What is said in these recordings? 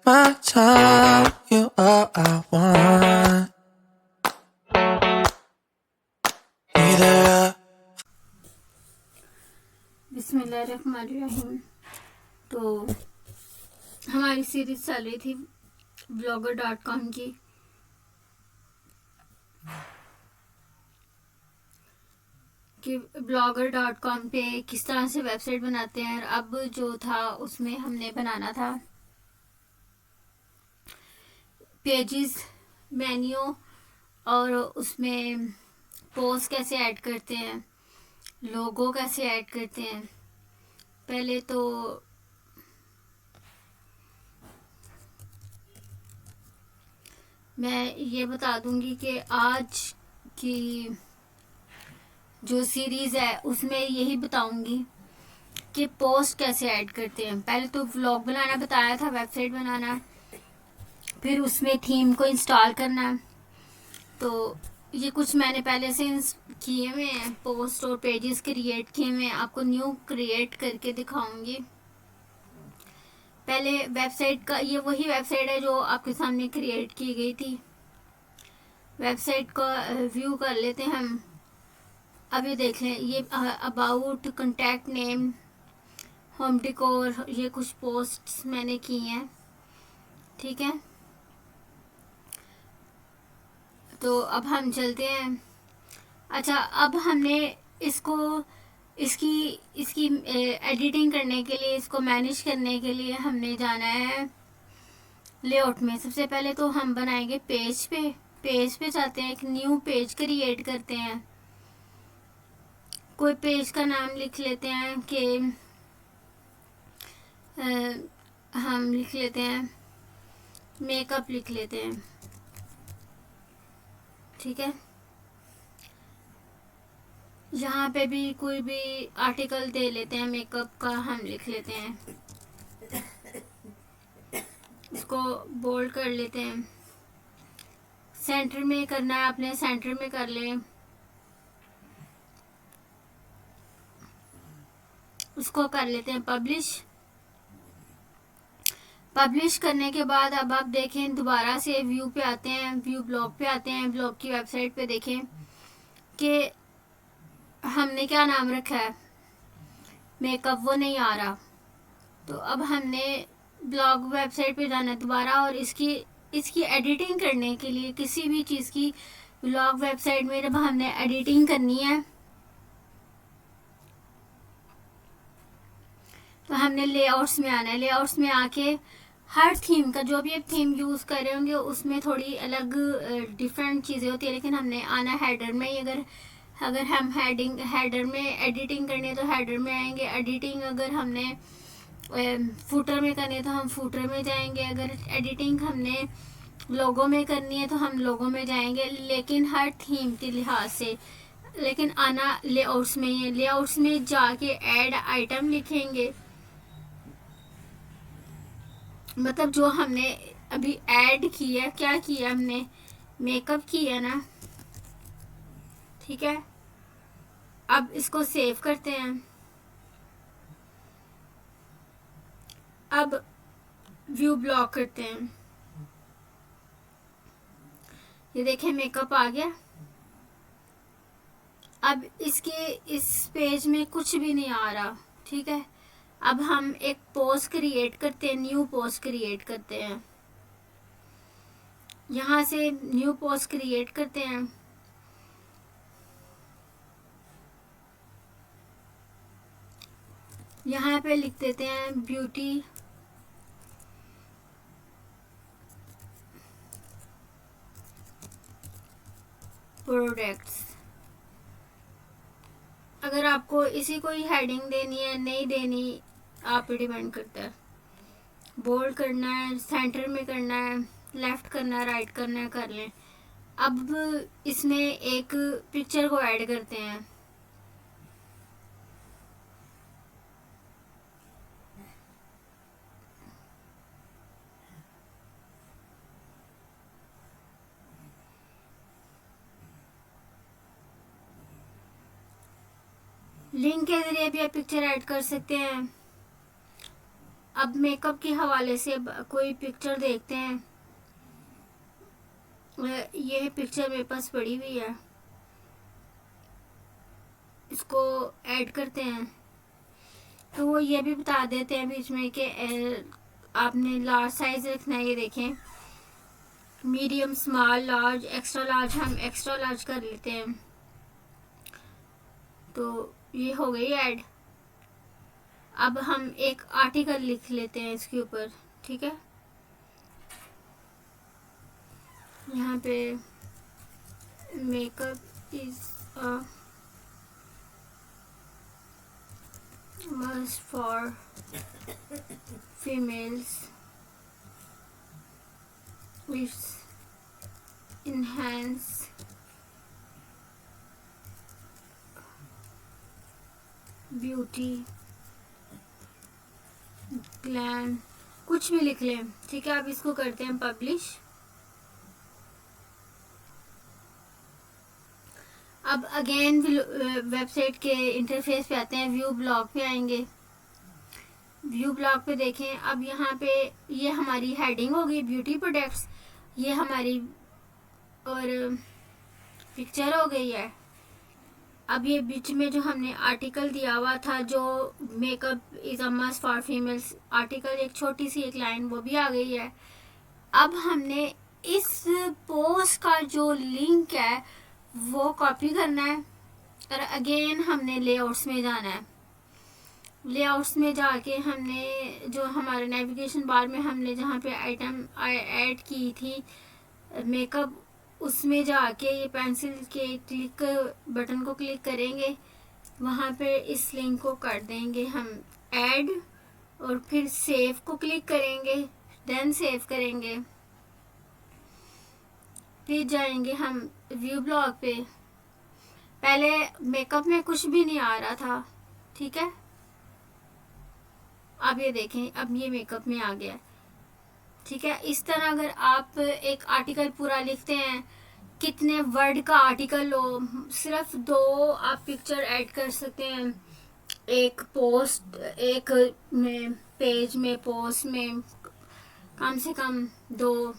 my time. You're all I want. Neither बिस्मिल्लाहिर्रहमानिर्रहीम। तो हमारी सीरीज चल रही थी blogger.com की कि blogger.com पे किस तरह से वेबसाइट बनाते हैं। और अब जो था उसमें हमने बनाना था पेजेस, मेन्यू, और उसमें पोस्ट कैसे ऐड करते हैं, लोगो कैसे ऐड करते हैं। पहले तो मैं ये बता दूंगी कि आज की जो सीरीज है उसमें यही बताऊंगी कि पोस्ट कैसे ऐड करते हैं। पहले तो व्लॉग बनाना बताया था, वेबसाइट बनाना, फिर उसमें थीम को इंस्टॉल करना। तो ये कुछ मैंने पहले से किए हुए हैं, पोस्ट और पेजेस क्रिएट किए हुए हैं, आपको न्यू क्रिएट करके दिखाऊंगी। पहले वेबसाइट का, ये वही वेबसाइट है जो आपके सामने क्रिएट की गई थी। वेबसाइट का व्यू कर लेते हैं हम। अभी देख लें, ये about, contact name, home decor, ये कुछ पोस्ट्स मैंने की हैं। ठीक है, तो अब हम चलते हैं। अच्छा, अब हमने इसको इसकी इसकी एडिटिंग करने के लिए, इसको मैनेज करने के लिए हमने जाना है लेआउट में। सबसे पहले तो हम बनाएंगे पेज पे जाते हैं, एक न्यू पेज क्रिएट करते हैं। कोई पेज का नाम लिख लेते हैं कि हम लिख लेते हैं मेकअप, लिख लेते हैं। ठीक है, यहाँ पे भी कोई भी आर्टिकल दे लेते हैं, मेकअप का हम लिख लेते हैं। इसको बोल्ड कर लेते हैं। सेंटर में करना है आपने, सेंटर में कर लें। उसको कर लेते हैं पब्लिश। पब्लिश करने के बाद अब आप देखें, दोबारा से व्यू पे आते हैं, व्यू ब्लॉग पे आते हैं। ब्लॉग की वेबसाइट पे देखें कि हमने क्या नाम रखा है, मेकअप, वो नहीं आ रहा। तो अब हमने ब्लॉग वेबसाइट पे जाना है दोबारा, और इसकी एडिटिंग करने के लिए, किसी भी चीज़ की ब्लॉग वेबसाइट में जब हमने एडिटिंग करनी है तो हमने लेआउट्स में आना है। लेआउट्स में आके हर थीम का, जो भी आप थीम यूज़ कर रहे होंगे उसमें थोड़ी अलग डिफरेंट चीज़ें होती है, लेकिन हमने आना हेडर में ही। अगर हम हेडर में एडिटिंग करनी है तो हेडर में आएंगे। एडिटिंग अगर हमने फुटर में करनी है तो हम फुटर में जाएंगे। अगर एडिटिंग हमने लोगो में करनी है तो हम लोगो में जाएंगे, लेकिन हर थीम के लिहाज से। लेकिन आना लेआउट्स में ही है। लेआउट्स में जाके ऐड आइटम लिखेंगे, मतलब जो हमने अभी ऐड किया, क्या किया हमने, मेकअप किया ना। ठीक है, अब इसको सेव करते हैं। अब व्यू ब्लॉक करते हैं। ये देखें, मेकअप आ गया। अब इस पेज में कुछ भी नहीं आ रहा। ठीक है, अब हम एक पोस्ट क्रिएट करते हैं, न्यू पोस्ट क्रिएट करते हैं। यहाँ से न्यू पोस्ट क्रिएट करते हैं। यहाँ पे लिख देते हैं ब्यूटी प्रोडक्ट्स। अगर आपको इसी को ही हेडिंग देनी है, नहीं देनी, आप पे डिपेंड करता है। बोल्ड करना है, सेंटर में करना है, लेफ्ट करना है, राइट करना है, कर लें। अब इसमें एक पिक्चर को ऐड करते हैं। लिंक के जरिए भी आप पिक्चर ऐड कर सकते हैं। अब मेकअप के हवाले से कोई पिक्चर देखते हैं। ये पिक्चर मेरे पास पड़ी हुई है, इसको ऐड करते हैं। तो वो ये भी बता देते हैं बीच में कि आपने लार्ज साइज रखना है। ये देखें, medium, small, large, extra large. हम एक्स्ट्रा लार्ज कर लेते हैं। तो ये हो गई ऐड। अब हम एक आर्टिकल लिख लेते हैं इसके ऊपर, ठीक है। यहाँ पे makeup is a must for females, which enhance beauty, glam, कुछ भी लिख लें, ठीक है। अब इसको करते हैं पब्लिश। अब अगेन वेबसाइट के इंटरफेस पे आते हैं, व्यू ब्लॉग पे आएंगे। व्यू ब्लॉग पे देखें, अब यहाँ पे ये हमारी हेडिंग होगी ब्यूटी प्रोडक्ट्स, ये हमारी और पिक्चर हो गई है। अब ये बीच में जो हमने आर्टिकल दिया हुआ था, जो makeup is a must for females article, एक छोटी सी एक लाइन वो भी आ गई है। अब हमने इस पोस्ट का जो लिंक है वो कॉपी करना है और अगेन हमने लेआउट्स में जाना है। लेआउट्स में जाके हमने जो हमारे नेविगेशन बार में हमने जहाँ पे आइटम ऐड की थी मेकअप, उसमें जाके ये पेंसिल के क्लिक बटन को क्लिक करेंगे, वहाँ पे इस लिंक को कर देंगे हम ऐड और फिर सेव को क्लिक करेंगे, देन सेव करेंगे। फिर जाएंगे हम व्यू ब्लॉग पे। पहले मेकअप में कुछ भी नहीं आ रहा था, ठीक है। अब ये देखें, अब ये मेकअप में आ गया, ठीक है। इस तरह अगर आप एक आर्टिकल पूरा लिखते हैं, कितने वर्ड का आर्टिकल हो, सिर्फ 2 आप पिक्चर ऐड कर सकते हैं एक पोस्ट, एक में पेज में, पोस्ट में कम से कम 2।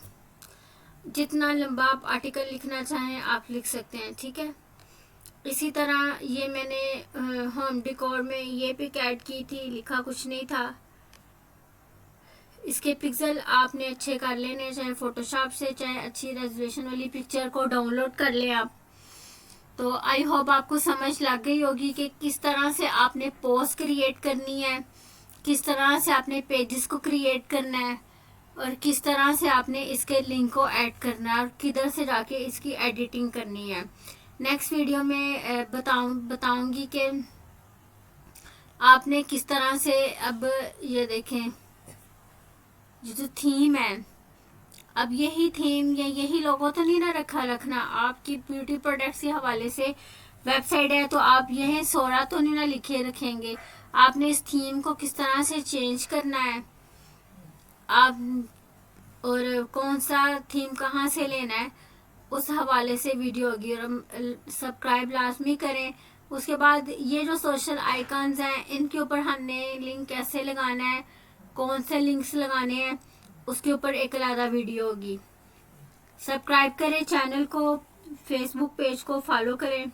जितना लंबा आप आर्टिकल लिखना चाहें आप लिख सकते हैं, ठीक है। इसी तरह ये मैंने होम डेकोर में ये पिक ऐड की थी, लिखा कुछ नहीं था। इसके पिक्सल आपने अच्छे कर लेने, चाहे फोटोशॉप से, चाहे अच्छी रेजोल्यूशन वाली पिक्चर को डाउनलोड कर लें आप। तो आई होप आपको समझ लग गई होगी कि किस तरह से आपने पोस्ट क्रिएट करनी है, किस तरह से आपने पेजेस को क्रिएट करना है और किस तरह से आपने इसके लिंक को ऐड करना है और किधर से जाके इसकी एडिटिंग करनी है। नेक्स्ट वीडियो में बताऊंगी कि आपने किस तरह से, अब ये देखें ये जो थीम है, अब यही थीम या यही लोगो तो नहीं ना रखना। आपकी ब्यूटी प्रोडक्ट्स के हवाले से वेबसाइट है तो आप यह सोरा तो नहीं ना लिखे रखेंगे। आपने इस थीम को किस तरह से चेंज करना है आप, और कौन सा थीम कहाँ से लेना है, उस हवाले से वीडियो होगी। और सब्सक्राइब लाजमी करें। उसके बाद ये जो सोशल आइकन्स हैं इनके ऊपर हमने लिंक कैसे लगाना है, कौन से लिंक्स लगाने हैं, उसके ऊपर एक अलग वीडियो होगी। सब्सक्राइब करें चैनल को, फेसबुक पेज को फॉलो करें,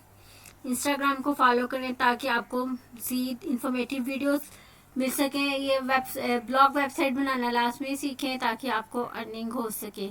इंस्टाग्राम को फॉलो करें ताकि आपको मज़ीद इंफॉर्मेटिव वीडियोस मिल सकें। ये ब्लॉग वेबसाइट बनाना लाजमी सीखें ताकि आपको अर्निंग हो सके।